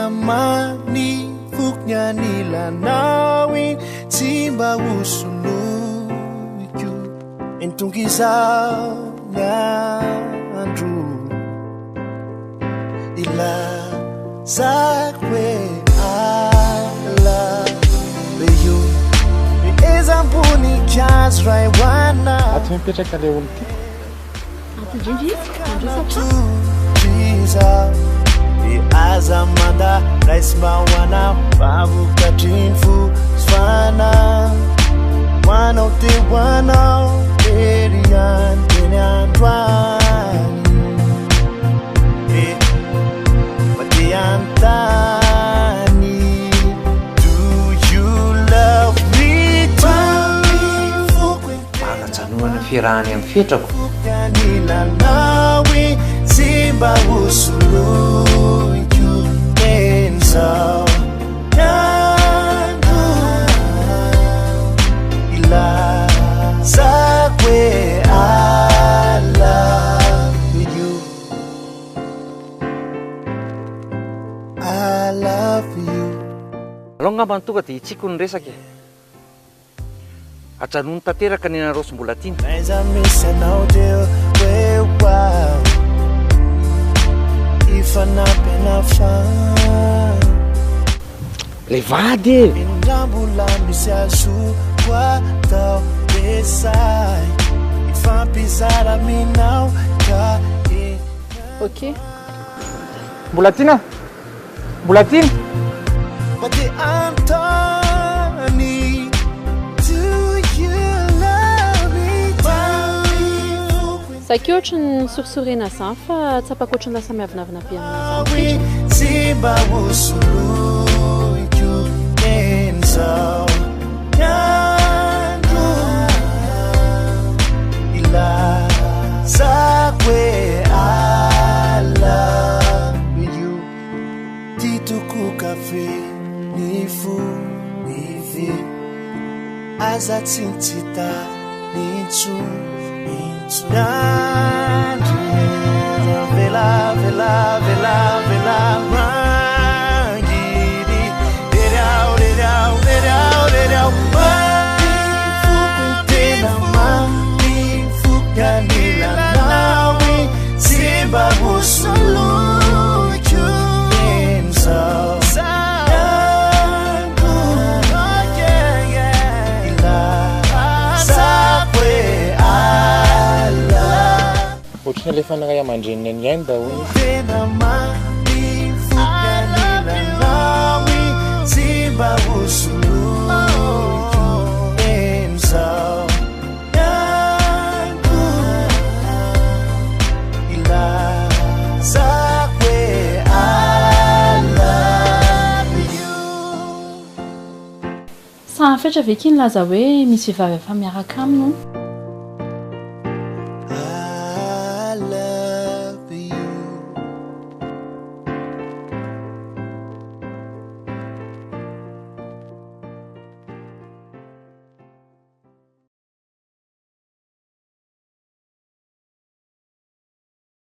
mani fuknya nila nawi simba usulu you entung kisah nyandru ila zakwe ala you ezambuni chance right wana atempetaka le ulti azamanda raismawana babu katinfu sfana one of the one of Marion Matiantani do you love me too Panajanuana firany amin'ny fetrako Nilanawi simba usulu you enzo yangu ila zakwe I love you I love you aloha ngamba tonga dia itsiko ny resaka ajanony tanteraka ny anareo sy mbola tiany Aiza misy anao deo hoe wow ifanapena fa le vady indrambola misy azo atao besay ifampizara minao ka Ok. mbola tiana mbola tiana Mati Antoni do you love me too Saky ohatrany sorisorena zany fa tsapako ohatrany lasa miavinavina be aminazy. simba usulu you enzo yangu ila zakwe I love you tituku cafe nifu nifi aza tsintsita nitsu nitsu vela vela vela vela rangiri derau derau derau derau tena mami fukya nila nawi simba usulu you enzo yangu ila zakwe I love ohatrany alefa naray aman-dreniny any any daholo tena mami fukya nila nawi simba usulu you enzo yangu ila zakwe I love you Sa fetra ve kiny laza hoe misy vehivavy efa miaraka aminy no?